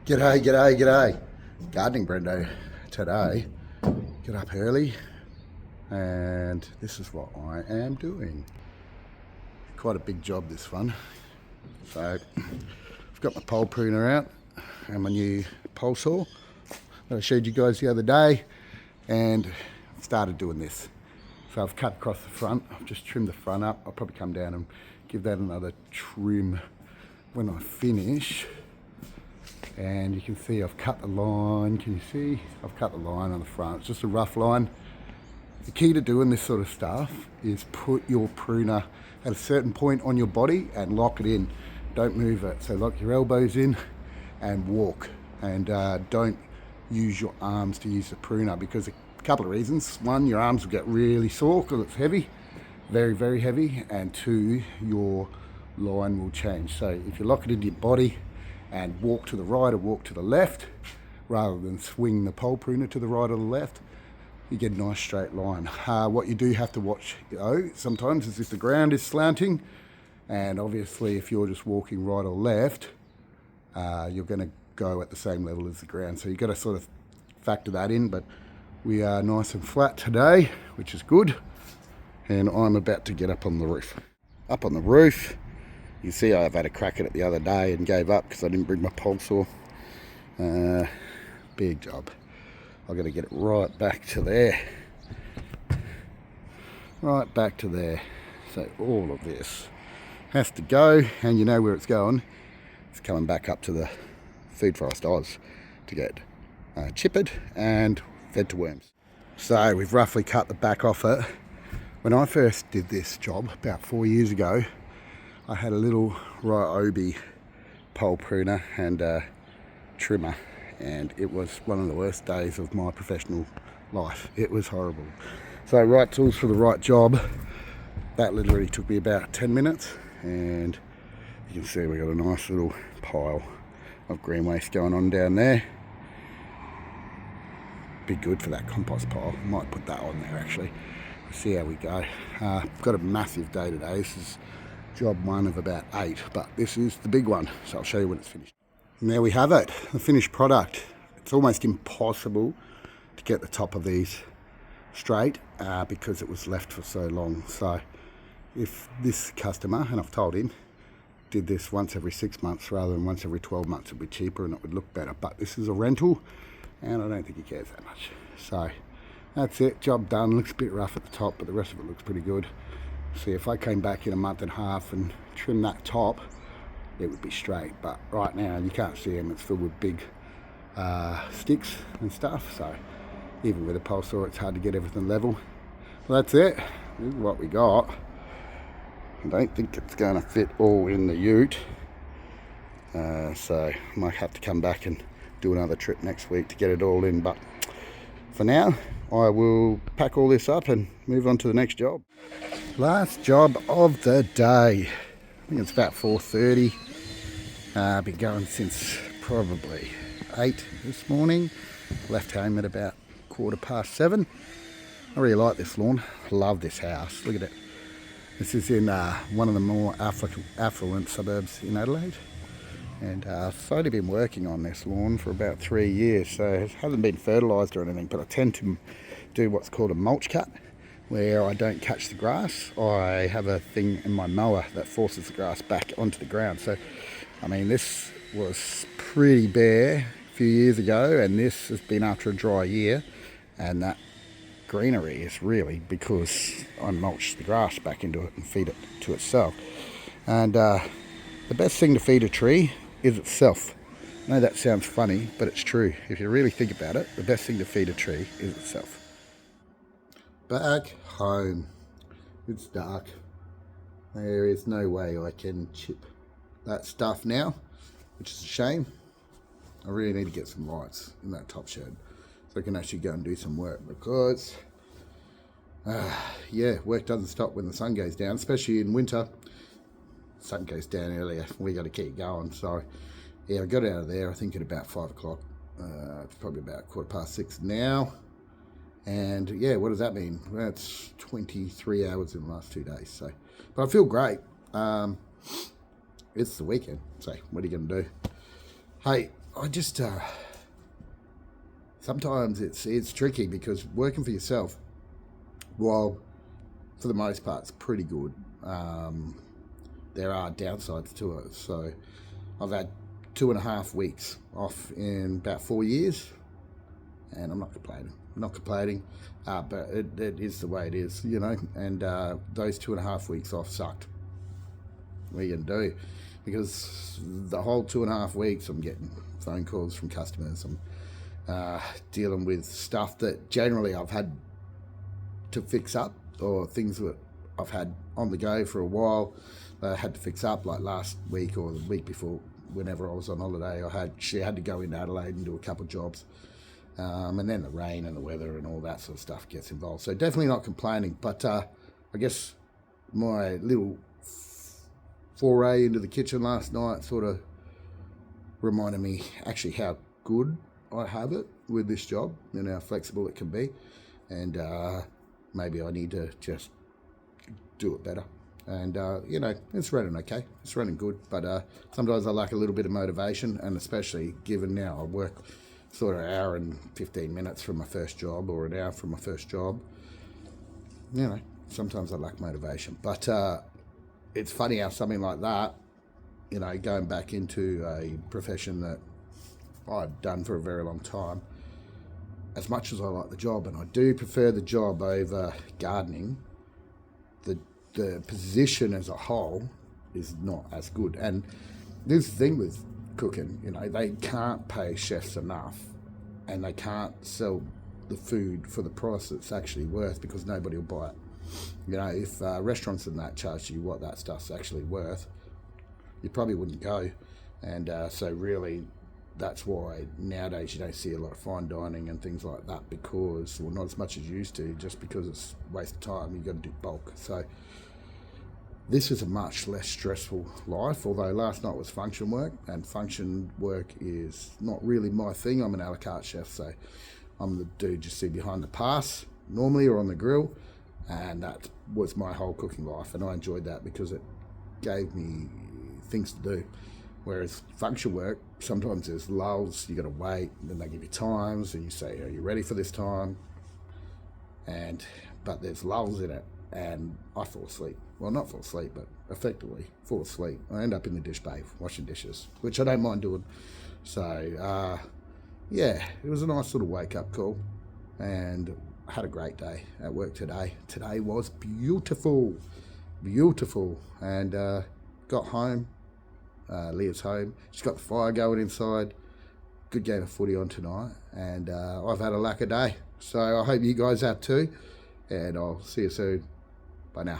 G'day, g'day, g'day. Gardening Brendo today. Get up early and this is what I am doing. Quite a big job, this one. So I've got my pole pruner out and my new pole saw that I showed you guys the other day, and started doing this. So I've cut across the front. I've just trimmed the front up. I'll probably come down and give that another trim when I finish. And you can see I've cut the line. Can you see? I've cut the line on the front. It's just a rough line. The key to doing this sort of stuff is put your pruner at a certain point on your body and lock it in. Don't move it. So lock your elbows in and walk. And don't use your arms to use the pruner, because a couple of reasons. One, your arms will get really sore because it's heavy, very, very heavy. And two, your line will change. So if you lock it into your body and walk to the right or walk to the left, rather than swing the pole pruner to the right or the left, you get a nice straight line. What you do have to watch though sometimes is if the ground is slanting, and obviously if you're just walking right or left, you're going to go at the same level as the ground. So you've got to sort of factor that in, but we are nice and flat today, which is good. And I'm about to get up on the roof. Up on the roof, you see I've had a crack at it the other day and gave up because I didn't bring my pole saw. Big job. I've got to get it right back to there. Right back to there. So all of this has to go, and you know where it's going. It's coming back up to the Food Forest Oz to get chippered and fed to worms. So we've roughly cut the back off it. When I first did this job about 4 years ago, I had a little Ryobi pole pruner and trimmer, and it was one of the worst days of my professional life. It was horrible. So right tools for the right job. That literally took me about 10 minutes, and you can see we got a nice little pile of green waste going on down there. Be good for that compost pile. Might put that on there actually. See how we go. Got a massive day today. This is job one of about 8, but this is the big one, so I'll show you when it's finished. And there we have it, the finished product. It's almost impossible to get the top of these straight because it was left for so long. So if this customer, and I've told him, did this once every 6 months rather than once every 12 months, it'd be cheaper and it would look better. But this is a rental, and I don't think he cares that much. So that's it, job done. Looks a bit rough at the top, but the rest of it looks pretty good. See, if I came back in a month and a half and trimmed that top, it would be straight. But right now, you can't see them. It's filled with big sticks and stuff. So even with a pole saw, it's hard to get everything level. Well, that's it. This is what we got. I don't think it's going to fit all in the ute. So I might have to come back and do another trip next week to get it all in. But for now, I will pack all this up and move on to the next job. Last job of the day. I think it's about 4:30. Been going since probably 8 this morning. Left home at about 7:15. I really like this lawn. Love this house. Look at it. This is in one of the more affluent suburbs in Adelaide. And I've only been working on this lawn for about 3 years, so it hasn't been fertilised or anything, but I tend to do what's called a mulch cut, where I don't catch the grass. I have a thing in my mower that forces the grass back onto the ground. So, I mean, this was pretty bare a few years ago, and this has been after a dry year, and that greenery is really because I mulch the grass back into it and feed it to itself. And the best thing to feed a tree is itself. I know that sounds funny, but it's true. If you really think about it, the best thing to feed a tree is itself. Back home. It's dark. There is no way I can chip that stuff now, which is a shame. I really need to get some lights in that top shed so I can actually go and do some work, because work doesn't stop when the sun goes down, especially in winter. Sun goes down earlier, we got to keep going. So yeah, I got out of there I think at about 5 o'clock. It's probably about 6:15 now. And yeah, what does that mean? That's 23 hours in the last 2 days. So, but I feel great. It's the weekend, so what are you going to do? Hey, I just sometimes it's tricky because working for yourself, while for the most part it's pretty good, there are downsides to it. So I've had 2.5 weeks off in about 4 years, and I'm not complaining. But it is the way it is, you know. And those 2.5 weeks off sucked. What are you gonna do? Because the whole 2.5 weeks, I'm getting phone calls from customers. I'm dealing with stuff that generally I've had to fix up, or things that I've had on the go for a while. I had to fix up, like last week or the week before, whenever I was on holiday. She had to go into Adelaide and do a couple of jobs. And then the rain and the weather and all that sort of stuff gets involved. So definitely not complaining. But I guess my little foray into the kitchen last night sort of reminded me actually how good I have it with this job and how flexible it can be. And maybe I need to just do it better. And, you know, it's running okay. It's running good. But sometimes I lack a little bit of motivation, and especially given now I work sort of an hour and 15 minutes from my first job, or an hour from my first job. You know, sometimes I lack motivation. But it's funny how something like that, you know, going back into a profession that I've done for a very long time, as much as I like the job, and I do prefer the job over gardening, the position as a whole is not as good. And this is the thing with cooking, you know, they can't pay chefs enough, and they can't sell the food for the price it's actually worth, because nobody will buy it. You know, if restaurants and that charge you what that stuff's actually worth, you probably wouldn't go. And so really, that's why nowadays you don't see a lot of fine dining and things like that, because, well, not as much as you used to, just because it's a waste of time. You've got to do bulk. So this is a much less stressful life, although last night was function work, and function work is not really my thing. I'm an a la carte chef, so I'm the dude you see behind the pass normally, or on the grill, and that was my whole cooking life, and I enjoyed that because it gave me things to do. Whereas function work, sometimes there's lulls, you got to wait, and then they give you times, and you say, are you ready for this time? But there's lulls in it, and I fall asleep. Well, not fall asleep, but effectively fall asleep. I end up in the dish bay washing dishes, which I don't mind doing. So, yeah, it was a nice little wake-up call, and I had a great day at work today. Today was beautiful, and got home. Leah's home. She's got the fire going inside. Good game of footy on tonight, and I've had a lacquer day. So I hope you guys have too, and I'll see you soon. Bye now.